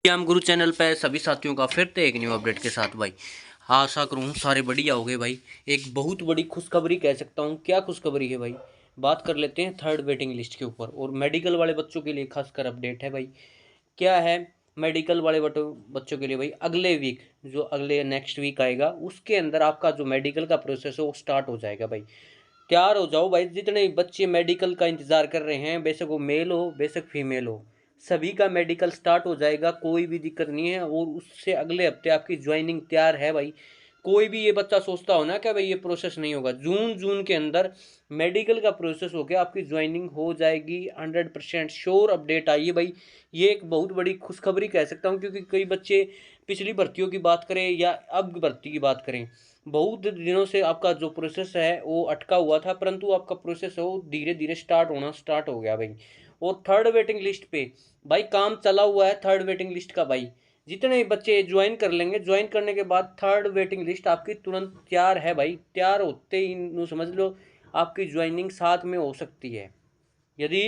ज्ञान गुरु चैनल पे सभी साथियों का फिर से एक न्यू अपडेट के साथ भाई आशा करूँ सारे बढ़िया हो गए भाई। एक बहुत बड़ी खुशखबरी कह सकता हूँ। क्या खुशखबरी है भाई, बात कर लेते हैं थर्ड वेटिंग लिस्ट के ऊपर। और मेडिकल वाले बच्चों के लिए खासकर अपडेट है भाई। क्या है मेडिकल वाले बच्चों के लिए भाई, अगले वीक जो अगले नेक्स्ट वीक आएगा उसके अंदर आपका जो मेडिकल का प्रोसेस है वो स्टार्ट हो जाएगा भाई। तैयार हो जाओ भाई, जितने बच्चे मेडिकल का इंतज़ार कर रहे हैं, बेशक वो मेल हो बेशक फीमेल हो, सभी का मेडिकल स्टार्ट हो जाएगा। कोई भी दिक्कत नहीं है। और उससे अगले हफ्ते आपकी ज्वाइनिंग तैयार है भाई। कोई भी ये बच्चा सोचता हो ना कि भाई ये प्रोसेस नहीं होगा, जून के अंदर मेडिकल का प्रोसेस हो गया, आपकी ज्वाइनिंग हो जाएगी। 100% श्योर अपडेट आई है भाई। ये एक बहुत बड़ी खुशखबरी कह सकता हूँ, क्योंकि कई बच्चे पिछली भर्तियों की बात करें या अब भर्ती की बात करें, बहुत दिनों से आपका जो प्रोसेस है वो अटका हुआ था, परंतु आपका प्रोसेस है वो धीरे धीरे स्टार्ट हो गया भाई। और थर्ड वेटिंग लिस्ट पे भाई काम चला हुआ है थर्ड वेटिंग लिस्ट का भाई। जितने बच्चे ज्वाइन कर लेंगे, ज्वाइन करने के बाद थर्ड वेटिंग लिस्ट आपकी तुरंत तैयार है भाई। तैयार होते ही यूँ समझ लो आपकी ज्वाइनिंग साथ में हो सकती है, यदि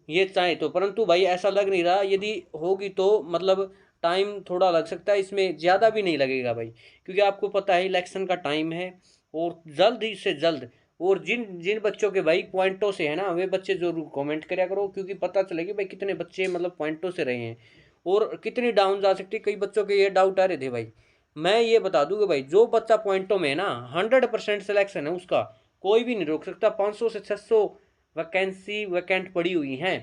ये चाहे तो। परंतु भाई ऐसा लग नहीं रहा, यदि होगी तो मतलब टाइम थोड़ा लग सकता है, इसमें ज़्यादा भी नहीं लगेगा भाई, क्योंकि आपको पता है इलेक्शन का टाइम है। और जल्द ही से जल्द, और जिन जिन बच्चों के भाई पॉइंटों से है ना, वे बच्चे जरूर कमेंट करया करो, क्योंकि पता चलेगी भाई कितने बच्चे मतलब पॉइंटों से रहे हैं और कितनी डाउन जा सकती है। कई बच्चों के ये डाउट आ रहे थे भाई। मैं ये बता दूंगा भाई, जो बच्चा पॉइंटों में है ना, 100% सिलेक्शन है उसका, कोई भी नहीं रोक सकता। 500 से 600 वैकेंसी वैकेंट पड़ी हुई हैं,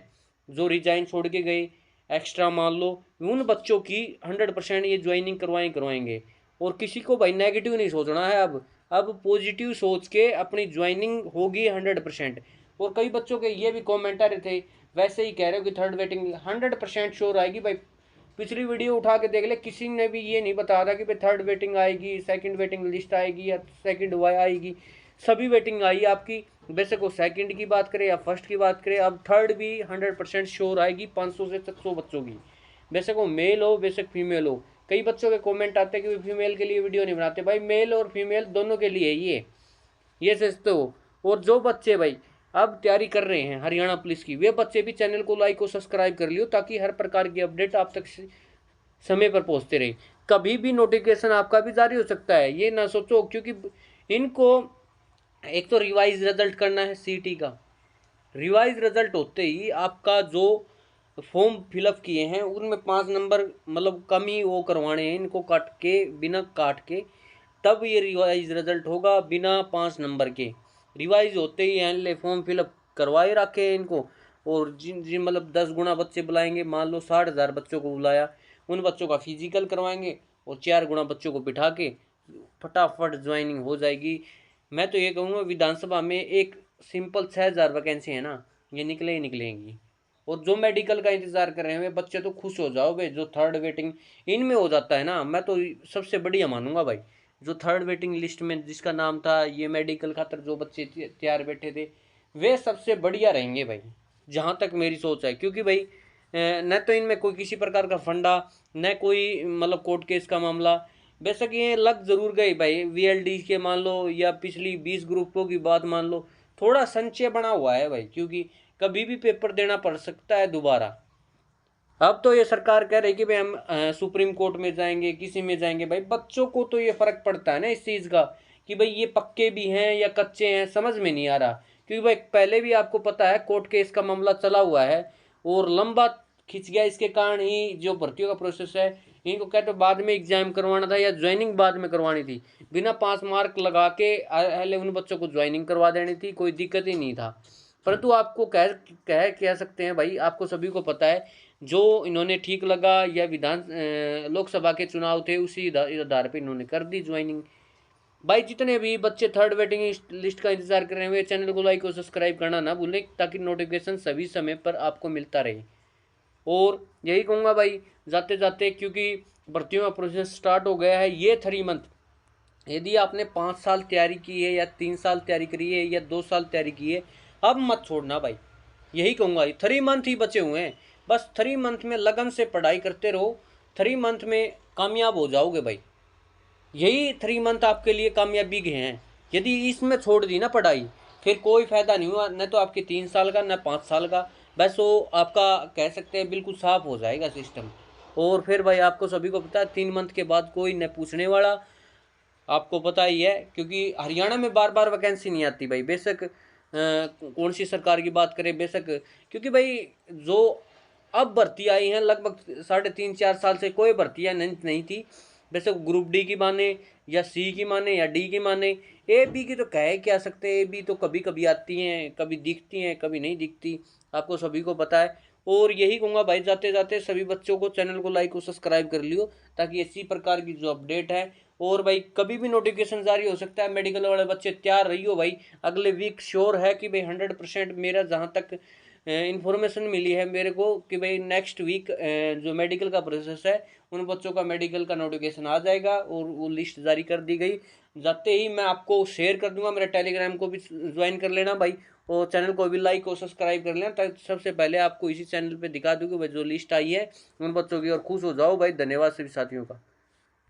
जो रिजाइन छोड़ के गए एक्स्ट्रा मान लो, उन बच्चों की 100% ये ज्वाइनिंग करवाएंगे। और किसी को भाई नेगेटिव नहीं सोचना है, अब पॉजिटिव सोच के अपनी ज्वाइनिंग होगी 100%। और कई बच्चों के ये भी कमेंट आ रहे थे, वैसे ही कह रहे हो कि थर्ड वेटिंग 100% श्योर आएगी भाई। पिछली वीडियो उठा के देख ले, किसी ने भी ये नहीं बताया था कि भाई थर्ड वेटिंग आएगी, सेकंड वेटिंग लिस्ट आएगी या सेकंड वाई आएगी। सभी वेटिंग आई आपकी, बेशक वो सेकंड की बात करें या फर्स्ट की बात करें। अब थर्ड भी 100% श्योर आएगी 500 से 700 बच्चों की, बेशक वो मेल हो बेशक फीमेल हो। कई बच्चों के कमेंट आते हैं कि फीमेल के लिए वीडियो नहीं बनाते, भाई मेल और फीमेल दोनों के लिए ये सोचते हो। और जो बच्चे भाई अब तैयारी कर रहे हैं हरियाणा पुलिस की, वे बच्चे भी चैनल को लाइक और सब्सक्राइब कर लियो, ताकि हर प्रकार की अपडेट आप तक समय पर पहुंचते रहे। कभी भी नोटिफिकेशन आपका भी जारी हो सकता है, ये ना सोचो, क्योंकि इनको एक तो रिवाइज रिजल्ट करना है सीटी का। रिवाइज रिजल्ट होते ही आपका जो फॉर्म फिलअप किए हैं उनमें 5 नंबर मतलब कमी वो करवाने हैं, इनको बिना काट के तब ये रिवाइज रिजल्ट होगा। बिना 5 नंबर के रिवाइज होते ही एनले फॉर्म फिलअप करवाए रखे इनको। और जिन जिन मतलब 10 गुना बच्चे बुलाएंगे, मान लो 60,000 बच्चों को बुलाया, उन बच्चों का फिजिकल करवाएंगे और 4 गुना बच्चों को बिठा के फटाफट ज्वाइनिंग हो जाएगी। मैं तो ये कहूँगा विधानसभा में एक सिंपल 6,000 वैकेंसी है ना, ये निकले ही निकलेंगी। और जो मेडिकल का इंतजार कर रहे हैं वे बच्चे तो खुश हो जाओ भाई, जो थर्ड वेटिंग इनमें हो जाता है ना, मैं तो सबसे बढ़िया मानूंगा भाई। जो थर्ड वेटिंग लिस्ट में जिसका नाम था, ये मेडिकल खातर जो बच्चे तैयार बैठे थे, वे सबसे बढ़िया रहेंगे भाई, जहाँ तक मेरी सोच है। क्योंकि भाई न तो इनमें कोई किसी प्रकार का फंडा, न कोई मतलब कोर्ट केस का मामला। बेशक ये लग जरूर गई भाई वीएलडी के मान लो, या पिछली 20 ग्रुपों की बात मान लो, थोड़ा संचय बना हुआ है भाई, क्योंकि कभी भी पेपर देना पड़ सकता है दोबारा। अब तो ये सरकार कह रही कि भाई हम सुप्रीम कोर्ट में जाएंगे, किसी में जाएंगे। भाई बच्चों को तो ये फर्क पड़ता है ना इस चीज़ का, कि भाई ये पक्के भी हैं या कच्चे हैं, समझ में नहीं आ रहा। क्योंकि भाई पहले भी आपको पता है कोर्ट केस का मामला चला हुआ है और लंबा खिंच गया, इसके कारण ही जो भर्तियों का प्रोसेस है, इनको कहते बाद में एग्जाम करवाना था या ज्वाइनिंग बाद में करवानी थी, बिना 5 मार्क लगा के पहले उन बच्चों को ज्वाइनिंग करवा देनी थी, कोई दिक्कत ही नहीं था। परंतु आपको कह सकते हैं भाई, आपको सभी को पता है, जो इन्होंने ठीक लगा या लोकसभा के चुनाव थे उसी आधार पे इन्होंने कर दी ज्वाइनिंग। भाई जितने भी बच्चे थर्ड वेटिंग लिस्ट का इंतजार कर रहे हैं, वे चैनल को लाइक और सब्सक्राइब करना ना भूलें, ताकि नोटिफिकेशन सभी समय पर आपको मिलता रहे। और यही कहूँगा भाई जाते जाते, क्योंकि भर्तियों का प्रोसेस स्टार्ट हो गया है। ये 3 मंथ, यदि आपने 5 साल तैयारी की है या 3 साल तैयारी करी है या 2 साल तैयारी की है, अब मत छोड़ना भाई। यही कहूँगा, 3 मंथ ही बचे हुए हैं, बस 3 मंथ में लगन से पढ़ाई करते रहो, 3 मंथ में कामयाब हो जाओगे भाई। यही 3 मंथ आपके लिए कामयाबी के हैं। यदि इसमें छोड़ दी ना पढ़ाई, फिर कोई फ़ायदा नहीं हुआ, न तो आपके 3 साल का न 5 साल का। बस वो आपका कह सकते हैं बिल्कुल साफ हो जाएगा सिस्टम। और फिर भाई आपको सभी को पता है 3 मंथ के बाद कोई न पूछने वाला, आपको पता ही है, क्योंकि हरियाणा में बार बार वैकेंसी नहीं आती भाई, बेशक कौन सी सरकार की बात करें, बेशक, क्योंकि भाई जो अब भर्ती आई हैं लगभग 3.5-4 साल से कोई भर्तियाँ नहीं थी, बेशक ग्रुप डी की माने या सी की माने या डी की माने, ए बी की तो कह क्या सकते हैं, ए बी तो कभी कभी आती हैं, कभी दिखती हैं, कभी नहीं दिखती, आपको सभी को पता है। और यही कहूँगा भाई जाते जाते सभी बच्चों को चैनल को लाइक और सब्सक्राइब कर लियो, ताकि इसी प्रकार की जो अपडेट है, और भाई कभी भी नोटिफिकेशन जारी हो सकता है, मेडिकल वाले बच्चे तैयार रहियो भाई, अगले वीक श्योर है कि भाई 100% मेरा जहाँ तक इन्फॉर्मेशन मिली है मेरे को कि भाई नेक्स्ट वीक जो मेडिकल का प्रोसेस है उन बच्चों का मेडिकल का नोटिफिकेशन आ जाएगा और वो लिस्ट जारी कर दी गई, जाते ही मैं आपको शेयर कर दूंगा, मेरे टेलीग्राम को भी ज्वाइन कर लेना भाई, और चैनल को भी लाइक और सब्सक्राइब कर लेना, ताकि सबसे पहले आपको इसी चैनल पे दिखा दूँ कि भाई जो लिस्ट आई है उन बच्चों की, और खुश हो जाओ भाई। धन्यवाद सभी साथियों का।